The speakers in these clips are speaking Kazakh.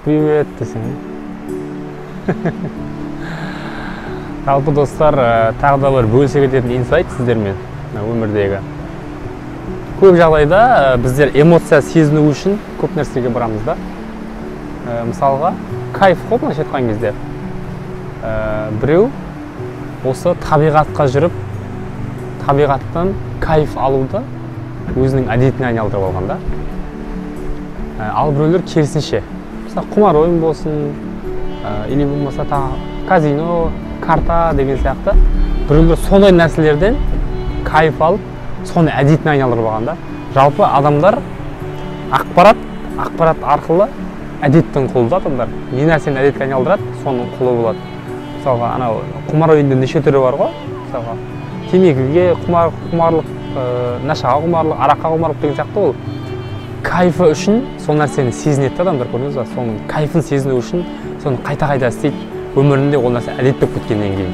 привет десең. Жалпы достар, тағы да бір бөлісе кететін инсайт сіздермен өмірдегі. Көп жағдайда біздер эмоция сезіну үшін көп нәрсеге барамыз да. Мысалға, кайф қой былайша айтқан кезде. Біреу осы табиғатқа жүріп, табиғаттан кайф алуды өзінің әдетіне айналдырып алған да. Ал біреулер керісінше. Мысалы, құмар ойын болсын, или болмаса казино, карта деген сияқты. Біреулер сондай нәрселерден кайф алып, соны әдетіне айналдырып алған да. Жалпы адамдар ақпарат арқылы әдеттің құлы да адамдар. Не нәрсені әдетке айналдырады, соның құлы болады. Мысалға, анау құмар ойында неше түрі бар ғой? Мысалға, темекіге құмарлық, нашаға құмарлық, араққа құмарлық деген сияқты ол кайфы үшін сол нәрсені сезінеді адамдар, көрдіңіз ба? Соның кайфын сезіну үшін соны қайта-қайта істейді. Өмірінде ол нәрсе әдет болып кеткеннен кейін.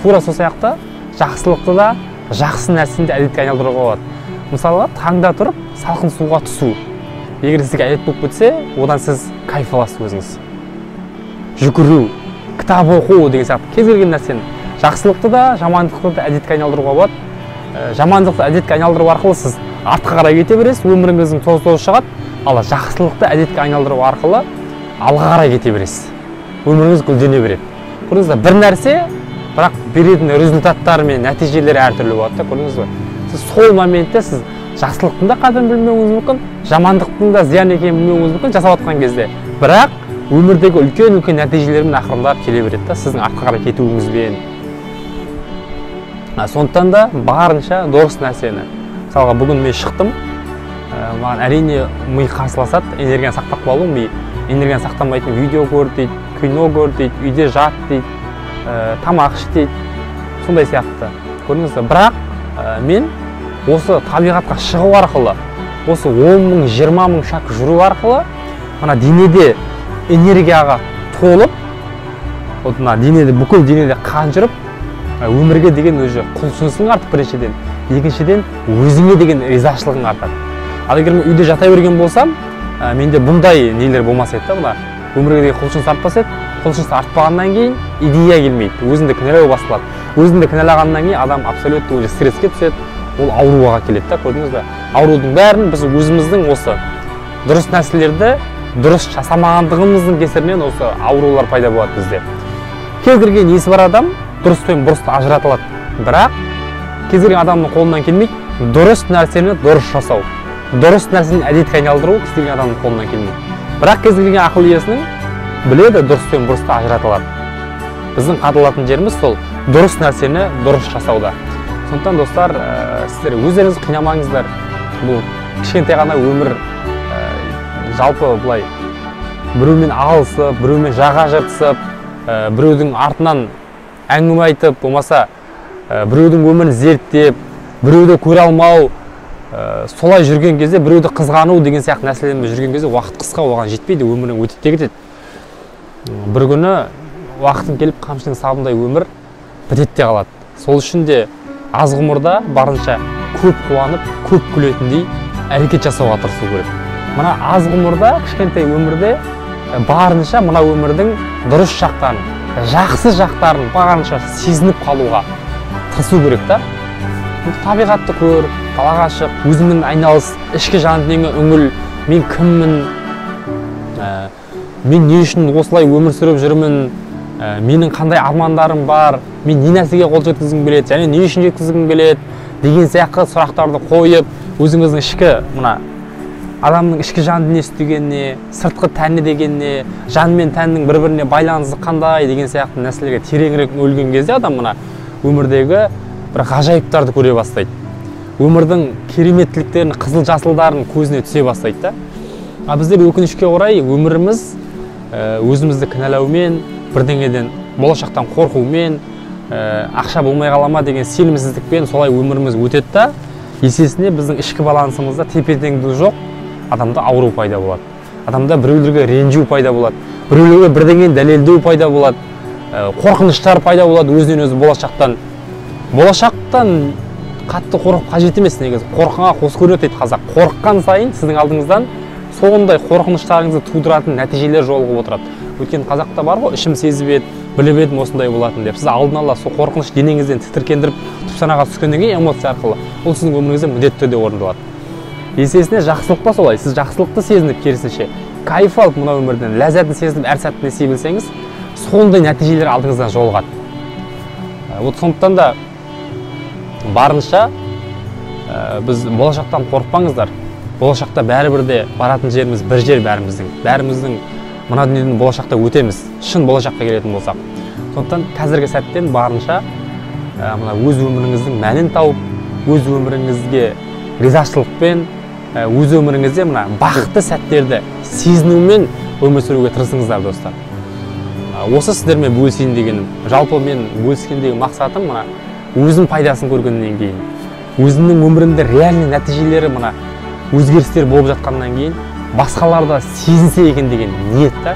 Тура сол сияқты жақсылықты да, жақсы нәрсені де әдетке айналдыруға болады. Мысалға, таңда тұрып, салқын суға түсу. Егер сізге әдет болып кетсе, одан сіз кайф аласыз өзіңіз. Жүгіру, кітап оқу деген сияқты кез келген нәрсені, жақсылықты да, жамандықты да әдетке айналдыруға болады. Жамандықты әдетке айналдыру арқылы сіз артқа қарай кете бересіз, өміріңіздің тоз-тоз шығады. Ал жақсылықты әдетке айналдыру арқылы алға қарай кете бересіз. Өміріңіз гүлдене береді. Көрдіңіз бе? Бір нәрсе, бірақ беретін результаттары мен нәтижелері әртүрлі болады да, көрдіңіз бе? Сіз сол моментте сіз жақсылықтың да қадірін білмеуіңіз мүмкін, жамандықтың да зиян екенін білмеуіңіз мүмкін жасап жатқан кезде. Бірақ өмірдегі үлкен нәтижелермен ақырындап келе береді да, сіздің артқа қарай кетуіңізбен. Сондықтан да барынша дұрыс нәрсені. Мысалға, бүгін мен шықтым, маған әрине ми қарсыласады, энергияны сақтап қалу, ми энергияны сақтамайтын видео көр дейді, кино көр дейді, үйде жат дейді, тамақ іш дейді, сондай сияқты. Көрдіңіз бе? Бірақ мен осы табиғатқа шығу арқылы, осы 10 мың, 20 мың шақырым жүру арқылы, мына денеде энергияға толып, денеде бүкіл денеде қан жүріп, өмірге деген өзі құлшынысың артып біріншіден, екіншіден өзіңе деген ризашылығың артады. Ал егер мен үйде жата берген болсам, менде бұндай нелер болмас еді да, өмірге деген құлшыныс артпас еді. Құлшыныс артпағаннан кейін идея келмейді, өзіңді кінәлау басталады. Өзіңді кінәлағаннан кейін адам абсолютті өзі стресске түседі, ол ауруға келеді да, көрдіңіз бе? Аурудың бәрін біз өзіміздің осы дұрыс нәрселерді дұрыс жасамағандығымыздың кесірінен осы аурулар пайда болады бізде. Кез келген есі бар адам дұрыс пен бұрысты ажырата алады. Бірақ кез келген адамның қолынан келмейді. Дұрыс нәрсені дұрыс жасау, дұрыс нәрсені әдетке айналдыру кез келген адамның қолынан келмейді. Бірақ кез келген ақыл иесінің біледі дұрыс пен бұрысты ажырата алады. Біздің қадалатын жеріміз сол дұрыс нәрсені дұрыс жасауда. Сондықтан достар, сіздер өздеріңізді қинамаңыздар. Бұл кішкентай ғана өмір, жалпы былай біреумен алысып, біреумен жаға жыртысып, біреудің артынан әңгіме айтып, болмаса біреудің өмірін зерттеп, біреуді көре алмау, солай жүрген кезде, біреуді қызғану деген сияқты нәрселермен жүрген кезде уақыт қысқа, оған жетпейді, өмірің өтіп те кетеді. Бір күні уақытың келіп қамшының сабындай өмір бітеді де қалады. Сол үшін де аз ғұмырда барынша көп қуанып, көп күлетіндей әрекет жасауға тырысу керек. Мына аз ғұмырда, кішкентай өмірде барынша мына өмірдің дұрыс жақтарын, жақсы жақтарын барынша сезініп қалуға тырысу керек та. Табиғатты көр, далаға шық, өзіңмен айналыс, ішкі жан дүниеңе үңіл, мен кіммін, мен не үшін осылай өмір сүріп жүрмін, менің қандай армандарым бар, мен не нәрсеге қол жеткізгім келеді, және не үшін жеткізгім келеді деген сияқты сұрақтарды қойып, өзіңіздің ішкі, мына адамның ішкі жан дүниесі дегеніне, сыртқы тәні дегеніне, жан мен тәннің бір-біріне байланысы қандай деген сияқты нәрселерге тереңірек өлген кезде адам мына өмірдегі бір ғажайыптарды көре бастайды. Өмірдің кереметтіліктерін, қызыл-жасылдарын көзіне түсе бастайды да. А біздер өкінішке орай өміріміз өзімізді кінәлаумен, бірдеңеден, болашақтан қорқумен, ақша болмай қалама деген сенімсіздікпен солай өміріміз өтеді да, есесіне біздің ішкі балансымызда тепе-теңдік жоқ, адамда ауру пайда болады. Адамда біреулерге ренжу пайда болады, біреулерге бірдеңені дәлелдеу пайда болады, қорқыныштар пайда болады өзінен өзі болашақтан. Болашақтан қатты қорқып қажет емес негізі. Қорқынға қос көрінеді дейді қазақ. Қорыққан сайын сіздің алдыңыздан сондай қорқыныштарыңызды тудыратын нәтижелер жолығып отырады. Өйткені қазақта бар ғой, ішім сезіп еді, біліп едім осындай болатын деп. Сіз алдын ала сол қорқыныш денеңізден тітіркендіріп түпсанаға түскеннен кейін эмоция арқылы ол сіздің өміріңізде міндетті түрде орындалады. Есесіне жақсылық та солай. Сіз жақсылықты сезініп, керісінше кайф алып мына өмірден ләззатын сезініп, әр сәтін ести білсеңіз, сондай нәтижелер алдыңыздан жолығады. Вот сондықтан да барынша біз болашақтан қорықпаңыздар. Болашақта бәрібір де баратын жеріміз бір жер бәріміздің мына дүниеден болашақта өтеміз, шын болашаққа келетін болсақ. Сондықтан қазіргі сәттен барынша мына өз өміріңіздің мәнін тауып, өз өміріңізге ризашылықпен, өз өміріңізде мына бақытты сәттерді сезінумен өмір сүруге тырысыңыздар, достар. Осы сіздермен бөлісейін дегенім. Жалпы мен бөліскендегі мақсатым мына өзінің пайдасын көргеннен кейін, өзінің өмірінде реальный нәтижелері мына өзгерістер болып жатқаннан кейін басқаларда сезінсе екен деген ниет та.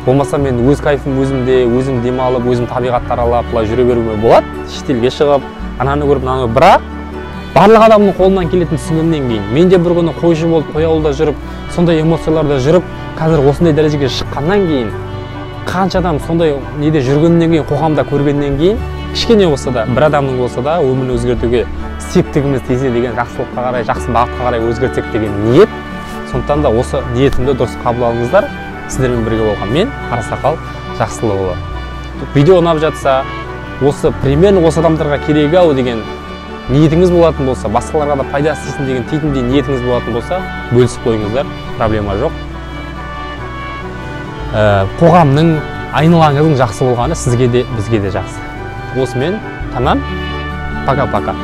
Болмаса мен өз кайфым өзімде, өзім демалып, өзім табиғатты аралап, былай жүре беруге болады, шетелге шығып, ананы көріп, мынаны, бірақ барлық адамның қолынан келетін түсінгеннен кейін, мен де бір күні қойшы болып, қой ауылда жүріп, сондай эмоцияларда жүріп, қазір осындай дәрежеге шыққаннан кейін, қанша адам сондай неде жүргеннен кейін, қоғамда көргеннен кейін, кішкене болса да, бір адамның болса да өмірін өзгертуге септігіміз тисе деген, жақсылыққа қарай, жақсы бағытқа қарай өзгертсек деген ниет. Сондықтан да осы ниетімді дұрыс қабыл алыңыздар. Сіздермен бірге болған мен, Қарасақал Жақсылықұлы. Видео ұнап жатса, осы примерно осы адамдарға керек-ау деген ниетіңіз болатын болса, басқаларға да пайдасы тисін деген титімдей ниетіңіз болатын болса, бөлісіп қойыңыздар, проблема жоқ. Қоғамның, айналаңыздың жақсы болғаны сізге де, бізге де жақсы. Осымен, тамам, пока-пока.